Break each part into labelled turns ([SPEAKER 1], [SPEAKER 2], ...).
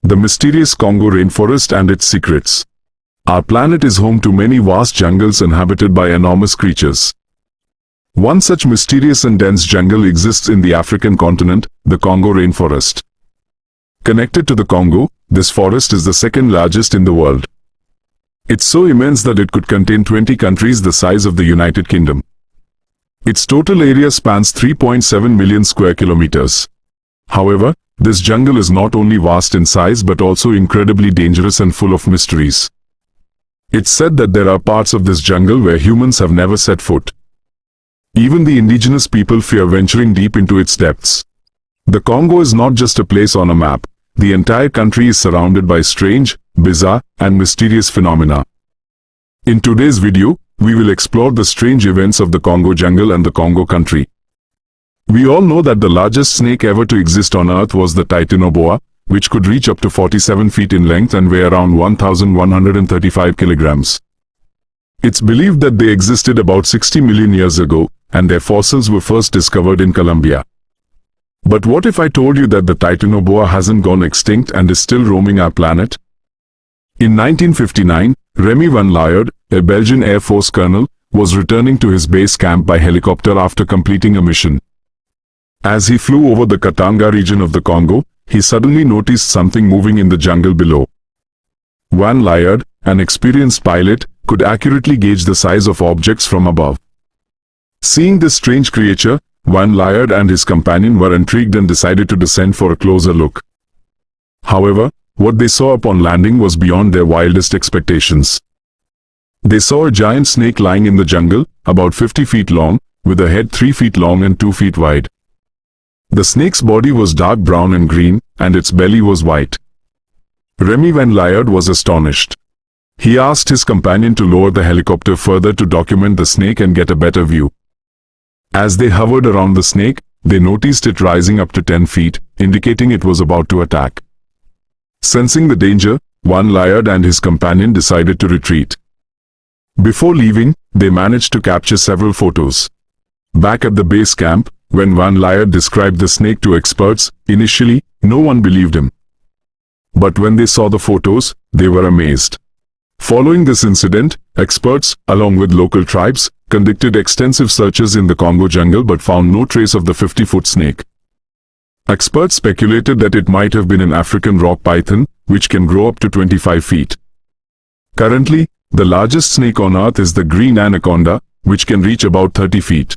[SPEAKER 1] the mysterious Congo rainforest and its secrets. Our planet is home to many vast jungles inhabited by enormous creatures. One such mysterious and dense jungle exists in the African continent, the Congo rainforest. Connected to the Congo, this forest is the second largest in the world. It's so immense that it could contain 20 countries the size of the United Kingdom. Its total area spans 3.7 million square kilometers. However, this jungle is not only vast in size but also incredibly dangerous and full of mysteries. It's said that there are parts of this jungle where humans have never set foot. Even the indigenous people fear venturing deep into its depths. The Congo is not just a place on a map. The entire country is surrounded by strange, bizarre, and mysterious phenomena. In today's video, we will explore the strange events of the Congo jungle and the Congo country. We all know that the largest snake ever to exist on Earth was the titanoboa, which could reach up to 47 feet in length and weigh around 1,135 kilograms. It's believed that they existed about 60 million years ago, and their fossils were first discovered in Colombia. But what if I told you that the titanoboa hasn't gone extinct and is still roaming our planet? In 1959, Remy van Lierde, a Belgian Air Force colonel, was returning to his base camp by helicopter after completing a mission. As he flew over the Katanga region of the Congo, he suddenly noticed something moving in the jungle below. Van Lierde, an experienced pilot, could accurately gauge the size of objects from above. Seeing this strange creature, Van Lierde and his companion were intrigued and decided to descend for a closer look. However, what they saw upon landing was beyond their wildest expectations. They saw a giant snake lying in the jungle, about 50 feet long, with a head 3 feet long and 2 feet wide. The snake's body was dark brown and green, and its belly was white. Remy van Lierde was astonished. He asked his companion to lower the helicopter further to document the snake and get a better view. As they hovered around the snake, they noticed it rising up to 10 feet, indicating it was about to attack. Sensing the danger, Van Lierde and his companion decided to retreat. Before leaving, they managed to capture several photos. Back at the base camp, when Van Lierde described the snake to experts, initially, no one believed him. But when they saw the photos, they were amazed. Following this incident, experts, along with local tribes, conducted extensive searches in the Congo jungle but found no trace of the 50-foot snake. Experts speculated that it might have been an African rock python, which can grow up to 25 feet. Currently, the largest snake on Earth is the green anaconda, which can reach about 30 feet.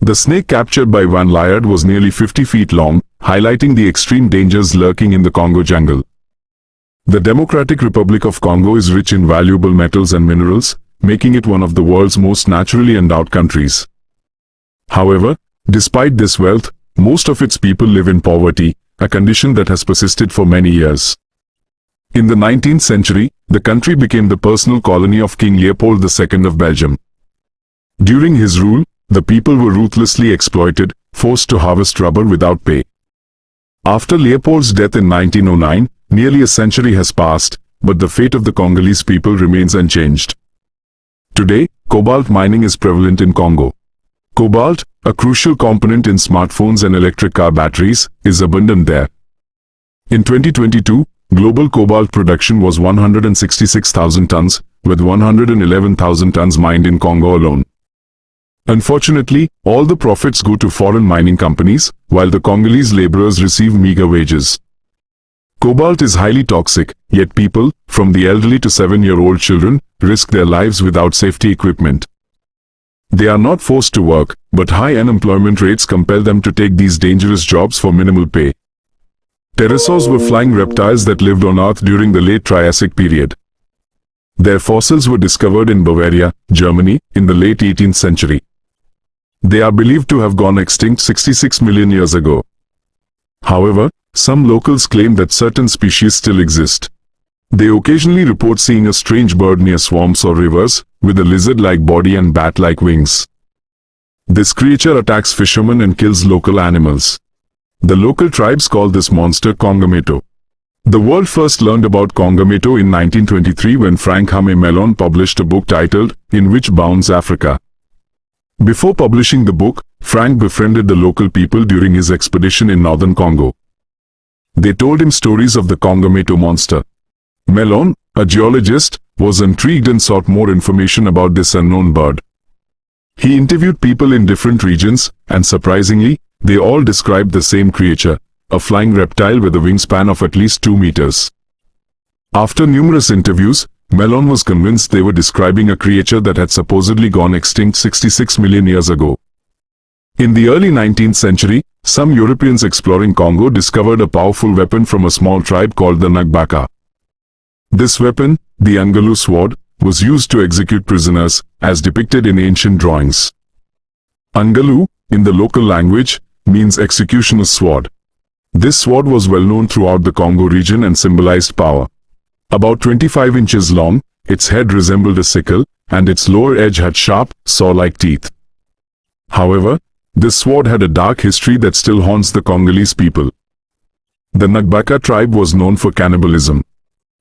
[SPEAKER 1] The snake captured by Van Lierde was nearly 50 feet long, highlighting the extreme dangers lurking in the Congo jungle. The Democratic Republic of Congo is rich in valuable metals and minerals, making it one of the world's most naturally endowed countries. However, despite this wealth, most of its people live in poverty, a condition that has persisted for many years. In the 19th century, the country became the personal colony of King Leopold II of Belgium. During his rule, the people were ruthlessly exploited, forced to harvest rubber without pay. After Leopold's death in 1909, nearly a century has passed, but the fate of the Congolese people remains unchanged. Today, cobalt mining is prevalent in Congo. Cobalt, a crucial component in smartphones and electric car batteries, is abundant there. In 2022, global cobalt production was 166,000 tons, with 111,000 tons mined in Congo alone. Unfortunately, all the profits go to foreign mining companies, while the Congolese laborers receive meager wages. Cobalt is highly toxic, yet people, from the elderly to 7-year-old children, risk their lives without safety equipment. They are not forced to work, but high unemployment rates compel them to take these dangerous jobs for minimal pay. Pterosaurs were flying reptiles that lived on Earth during the late Triassic period. Their fossils were discovered in Bavaria, Germany, in the late 18th century. They are believed to have gone extinct 66 million years ago. However, some locals claim that certain species still exist. They occasionally report seeing a strange bird near swamps or rivers, with a lizard-like body and bat-like wings. This creature attacks fishermen and kills local animals. The local tribes call this monster Congometo. The world first learned about Congometo in 1923 when Frank Hame Mellon published a book titled, In Which Bounds Africa? Before publishing the book, Frank befriended the local people during his expedition in northern Congo. They told him stories of the Congo monster. Melon, a geologist, was intrigued and sought more information about this unknown bird. He interviewed people in different regions, and surprisingly, they all described the same creature, a flying reptile with a wingspan of at least 2 meters. After numerous interviews, Melon was convinced they were describing a creature that had supposedly gone extinct 66 million years ago. In the early 19th century, some Europeans exploring Congo discovered a powerful weapon from a small tribe called the Nagbaka. This weapon, the Ungalu sword, was used to execute prisoners, as depicted in ancient drawings. Ungalu, in the local language, means executioner's sword. This sword was well known throughout the Congo region and symbolized power. About 25 inches long, its head resembled a sickle, and its lower edge had sharp, saw-like teeth. However, this sword had a dark history that still haunts the Congolese people. The Nagbaka tribe was known for cannibalism.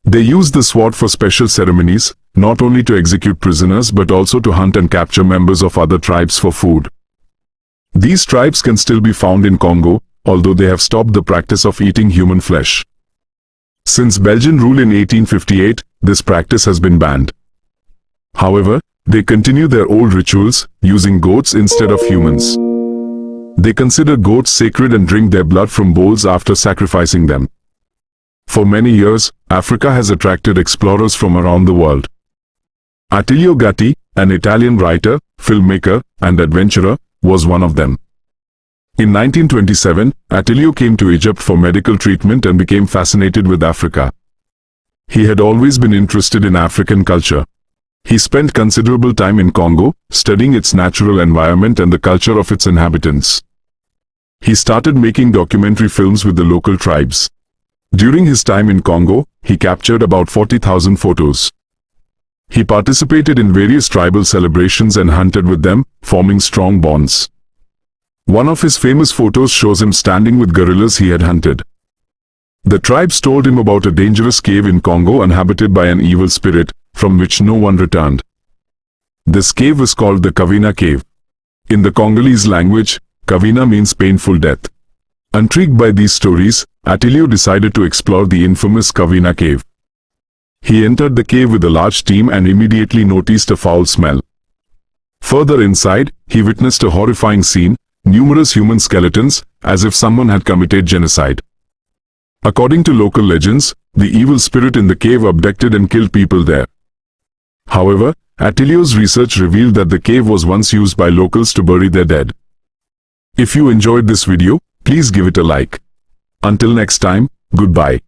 [SPEAKER 1] They used the sword for special ceremonies, not only to execute prisoners but also to hunt and capture members of other tribes for food. These tribes can still be found in Congo, although they have stopped the practice of eating human flesh. Since Belgian rule in 1858, this practice has been banned. However, they continue their old rituals, using goats instead of humans. They consider goats sacred and drink their blood from bowls after sacrificing them. For many years, Africa has attracted explorers from around the world. Attilio Gatti, an Italian writer, filmmaker, and adventurer, was one of them. In 1927, Attilio came to Egypt for medical treatment and became fascinated with Africa. He had always been interested in African culture. He spent considerable time in Congo, studying its natural environment and the culture of its inhabitants. He started making documentary films with the local tribes. During his time in Congo, he captured about 40,000 photos. He participated in various tribal celebrations and hunted with them, forming strong bonds. One of his famous photos shows him standing with gorillas he had hunted. The tribes told him about a dangerous cave in Congo inhabited by an evil spirit, from which no one returned. This cave was called the Kavina cave. In the Congolese language, Kavina means painful death. Intrigued by these stories, Attilio decided to explore the infamous Kavina cave. He entered the cave with a large team and immediately noticed a foul smell. Further inside, he witnessed a horrifying scene, numerous human skeletons, as if someone had committed genocide. According to local legends, the evil spirit in the cave abducted and killed people there. However, Attilio's research revealed that the cave was once used by locals to bury their dead. If you enjoyed this video, please give it a like. Until next time, goodbye.